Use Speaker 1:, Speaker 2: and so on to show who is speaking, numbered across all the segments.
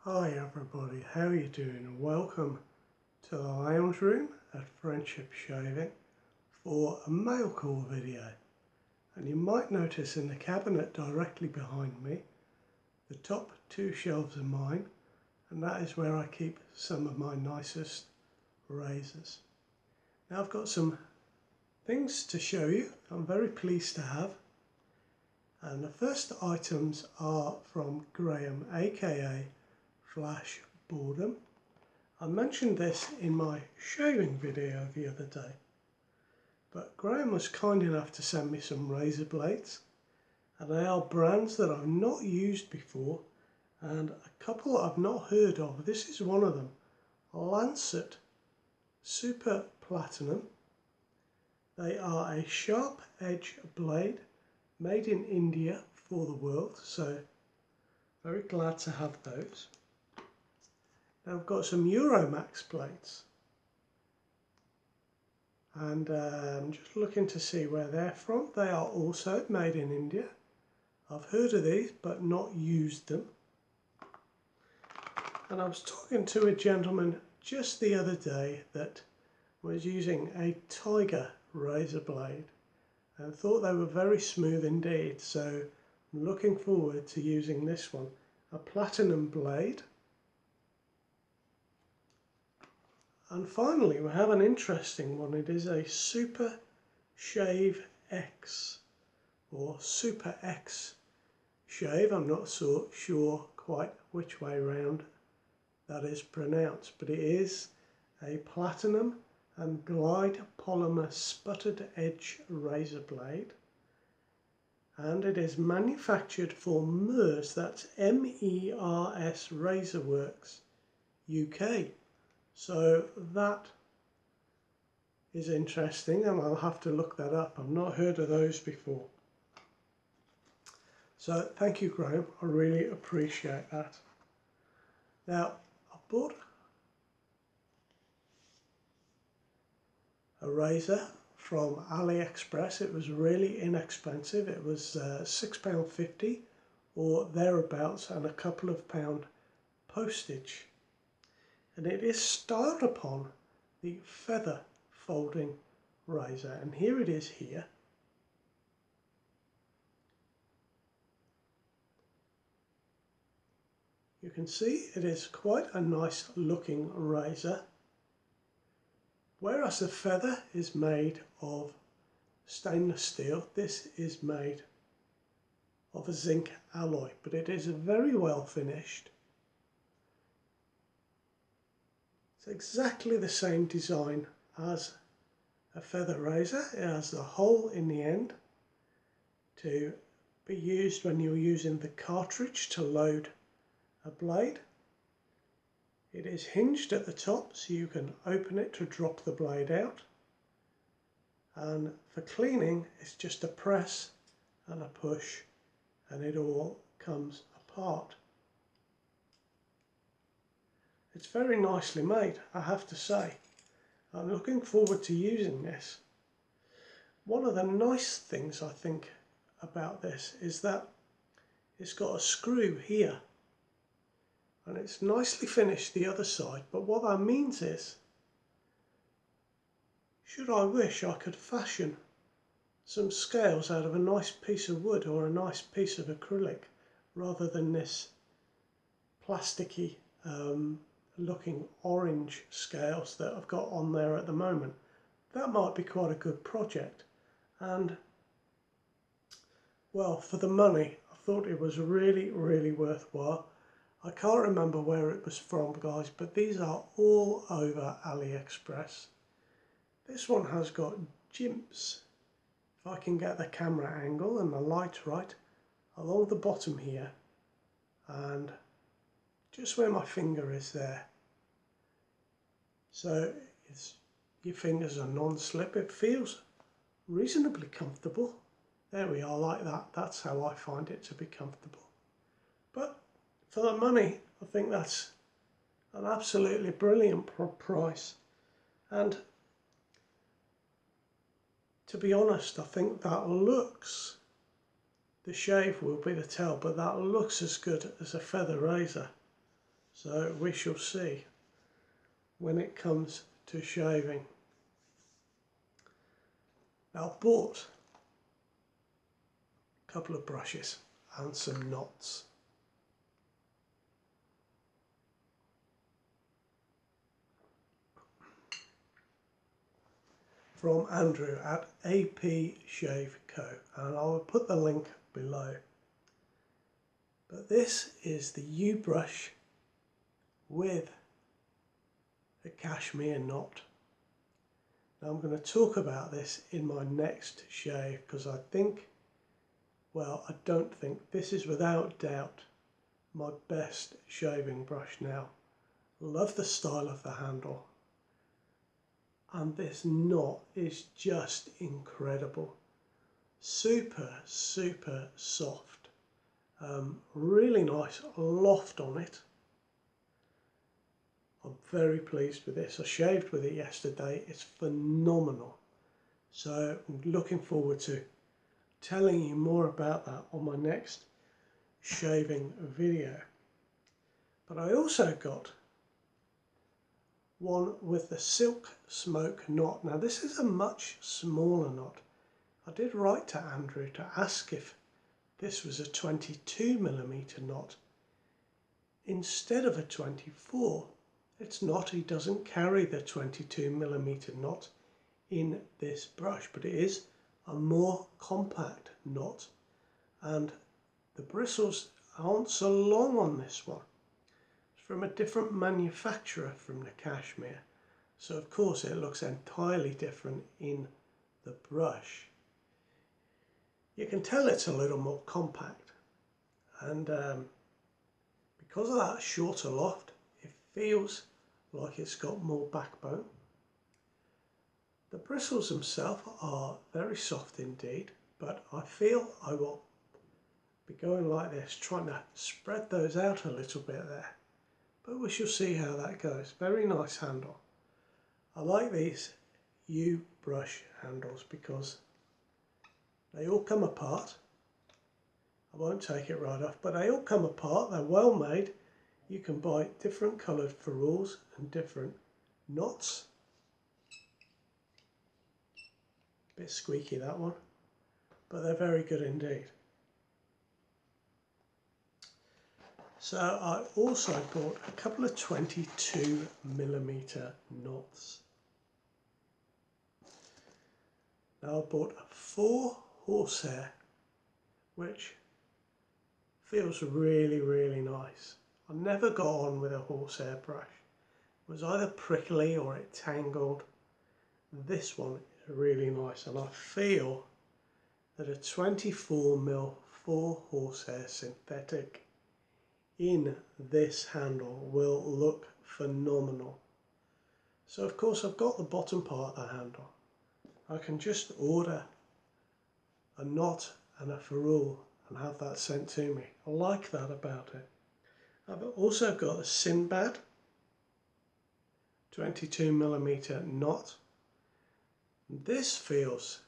Speaker 1: Hi everybody, how are you doing? Welcome to the lounge room at Friendship Shaving for a mail call video. And you might notice in the cabinet directly behind me, the top two shelves are mine, and that is where I keep some of my nicest razors. Now I've got some things to show you I'm very pleased to have. And the first items are from Graham, aka Flash Boredom. I mentioned this in my shaving video the other day, but Graham was kind enough to send me some razor blades, and they are brands that I've not used before and a couple I've not heard of. This is one of them, Lancet Super Platinum. They are a sharp edge blade made in India for the world, so very glad to have those. Now I've got some Euromax plates, and I'm just looking to see where they're from. They are also made in India. I've heard of these but not used them. And I was talking to a gentleman just the other day that was using a Tiger razor blade and thought they were very smooth indeed, so I'm looking forward to using this one, a platinum blade. And finally we have an interesting one. It is a Super Shave X or Super X Shave. I'm not so sure quite which way round that is pronounced, but it is a platinum and glide polymer sputtered edge razor blade, and it is manufactured for MERS, that's MERS Razor Works UK. So that is interesting, and I'll have to look that up. I've not heard of those before. So thank you, Graham. I really appreciate that. Now, I bought a razor from AliExpress. It was really inexpensive. It was £6.50 or thereabouts, and a couple of pound postage. And it is styled upon the feather folding razor, and here it is here. You can see it is quite a nice looking razor, whereas the feather is made of stainless steel. This is made of a zinc alloy, but it is very well finished. It's exactly the same design as a feather razor. It has the hole in the end to be used when you're using the cartridge to load a blade. It is hinged at the top, so you can open it to drop the blade out, and for cleaning it's just a press and a push and it all comes apart. It's very nicely made, I have to say. I'm looking forward to using this. One of the nice things I think about this is that it's got a screw here, and it's nicely finished the other side, but what that means is, should I wish, I could fashion some scales out of a nice piece of wood or a nice piece of acrylic rather than this plasticky looking orange scales that I've got on there at the moment. That might be quite a good project, and well, for the money I thought it was really worthwhile. I can't remember where it was from, guys, but these are all over AliExpress. This one has got jimps, if I can get the camera angle and the light right, along the bottom here, and just where my finger is there. So your fingers are non-slip. It feels reasonably comfortable. There we are, like that. That's how I find it to be comfortable. But for the money, I think that's an absolutely brilliant price. And to be honest, I think that looks, the shave will be the tell, but that looks as good as a feather razor. So we shall see when it comes to shaving. Now I've bought a couple of brushes and some knots. From Andrew at AP Shave Co, and I will put the link below. But this is the U brush with a cashmere knot. Now I'm going to talk about this in my next shave because I don't think this is without doubt my best shaving brush now. Love the style of the handle. And this knot is just incredible. Super, super soft. Really nice loft on it. I'm very pleased with this. I shaved with it yesterday. It's phenomenal. So I'm looking forward to telling you more about that on my next shaving video. But I also got one with the Silk Smoke knot. Now this is a much smaller knot. I did write to Andrew to ask if this was a 22mm knot instead of a 24. It's not, he doesn't carry the 22mm knot in this brush, but it is a more compact knot and the bristles aren't so long on this one. From a different manufacturer from the cashmere, so of course it looks entirely different in the brush. You can tell it's a little more compact, and because of that shorter loft it feels like it's got more backbone. The bristles themselves are very soft indeed, but I feel I will be going like this, trying to spread those out a little bit there. But we shall see how that goes. Very nice handle. I like these U brush handles because they all come apart. I won't take it right off, but they all come apart. They're well made. You can buy different coloured ferrules and different knots. Bit squeaky that one, but they're very good indeed. So I also bought a couple of 22mm knots. Now I bought a 4 horsehair, which feels really, really nice. I never got on with a horsehair brush. It was either prickly or it tangled. This one is really nice, and I feel that a 24mm 4 horsehair synthetic in this handle will look phenomenal. So of course I've got the bottom part of the handle. I can just order a knot and a ferrule and have that sent to me. I like that about it. I've also got a Sinbad 22mm knot. This feels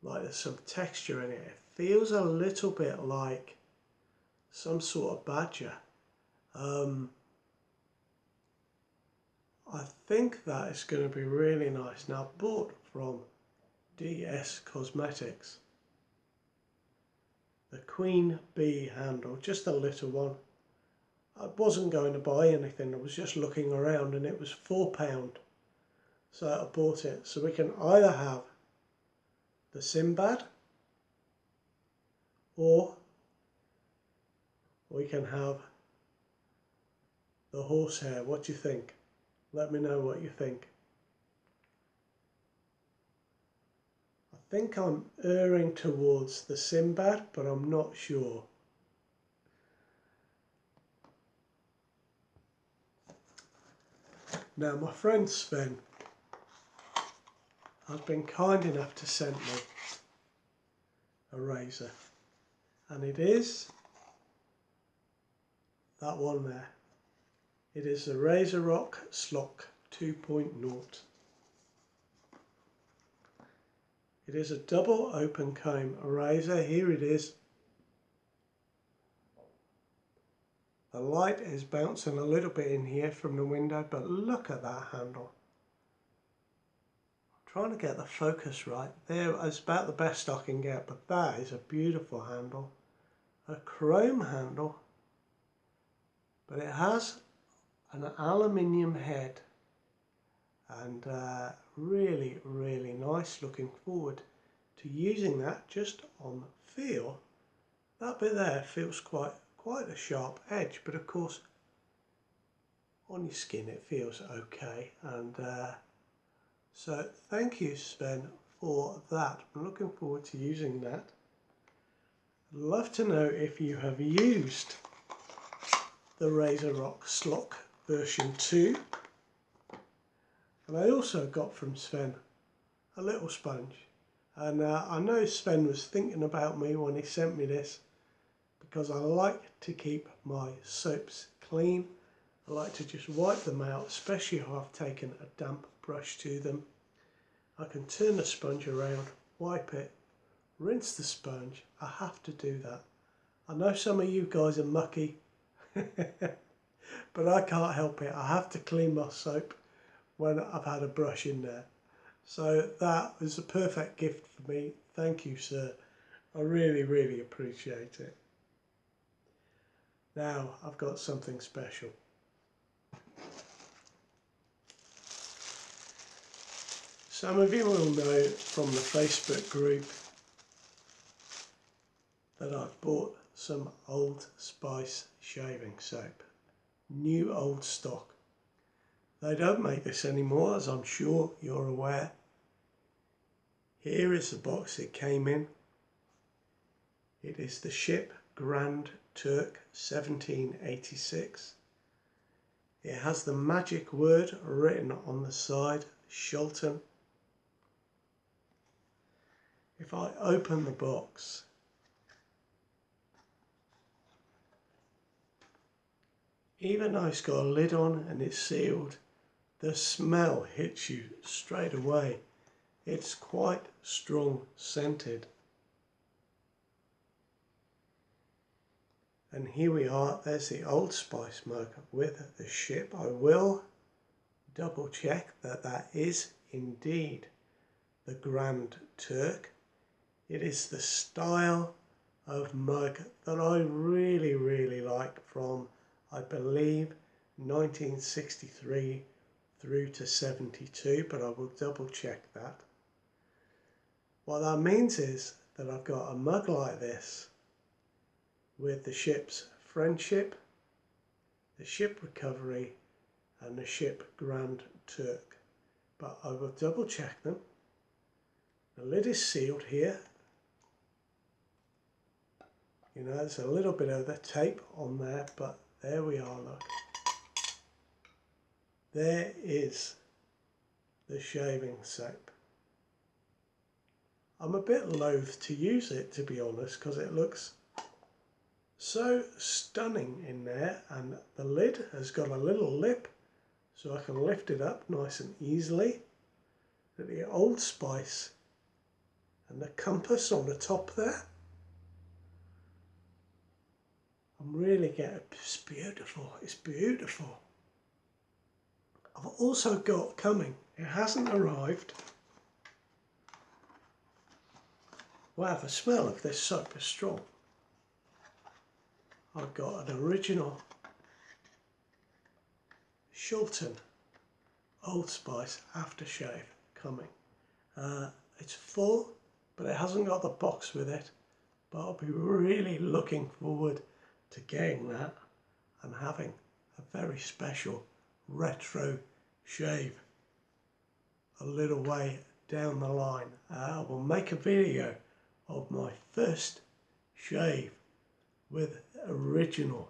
Speaker 1: like there's some texture in it. It feels a little bit like some sort of badger. I think that is going to be really nice. Now, bought from DS Cosmetics, the Queen Bee handle, just a little one. I wasn't going to buy anything, I was just looking around and it was £4. So I bought it. So we can either have the Sinbad or we can have the horsehair. What do you think? Let me know what you think. I think I'm erring towards the Sinbad, but I'm not sure. Now my friend Sven has been kind enough to send me a razor, and it is that one there. It is the RazoRock Slock 2.0. It is a double open comb razor. Here it is. The light is bouncing a little bit in here from the window, but look at that handle. I'm trying to get the focus right. There is about the best I can get, but that is a beautiful handle. A chrome handle, but it has an aluminium head, and really, really nice. Looking forward to using that just on feel. That bit there feels quite a sharp edge, but of course on your skin it feels okay. And so thank you, Sven, for that. I'm looking forward to using that. I'd love to know if you have used the RazoRock Slock version 2. And I also got from Sven a little sponge. And I know Sven was thinking about me when he sent me this, because I like to keep my soaps clean. I like to just wipe them out, especially if I've taken a damp brush to them. I can turn the sponge around, wipe it, rinse the sponge. I have to do that. I know some of you guys are mucky, but I can't help it. I have to clean my soap when I've had a brush in there. So that was a perfect gift for me. Thank you, sir. I really, really appreciate it. Now I've got something special. Some of you will know from the Facebook group that I've bought some Old Spice shaving soap. New old stock. They don't make this anymore, as I'm sure you're aware. Here is the box it came in. It is the Ship Grand Turk 1786. It has the magic word written on the side, Shulton. If I open the box, even though it's got a lid on and it's sealed, the smell hits you straight away. It's quite strong scented. And here we are, there's the Old Spice mug with the ship. I will double check that that is indeed the Grand Turk. It is the style of mug that I really, really like from, I believe, 1963 through to 72, but I will double check that. What that means is that I've got a mug like this with the ship's Friendship, the Ship Recovery and the Ship Grand Turk, but I will double check them. The lid is sealed here. You know, there's a little bit of the tape on there, but there we are, look. There is the shaving soap. I'm a bit loath to use it, to be honest, because it looks so stunning in there, and the lid has got a little lip so I can lift it up nice and easily. The Old Spice and the compass on the top there. I'm really getting, it's beautiful, it's beautiful. I've also got coming, it hasn't arrived. Wow, the smell of this soap is strong. I've got an original Shulton Old Spice aftershave coming. It's full, but it hasn't got the box with it. But I'll be really looking forward to getting that and having a very special retro shave a little way down the line. I will make a video of my first shave with original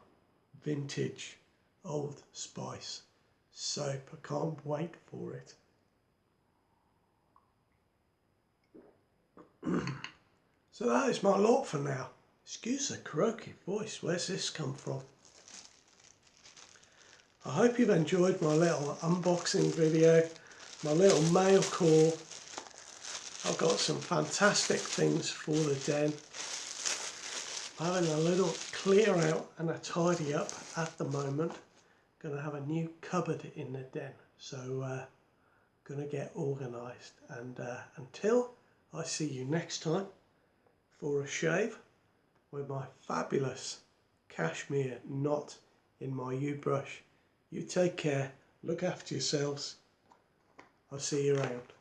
Speaker 1: vintage Old Spice soap. I can't wait for it. So that is my lot for now. Excuse the croaky voice, where's this come from? I hope you've enjoyed my little unboxing video, my little mail call. I've got some fantastic things for the den. having a little clear out and a tidy up at the moment. Going to have a new cupboard in the den, so going to get organised, and until I see you next time for a shave with my fabulous cashmere knot in my U-brush, you take care, look after yourselves, I'll see you around.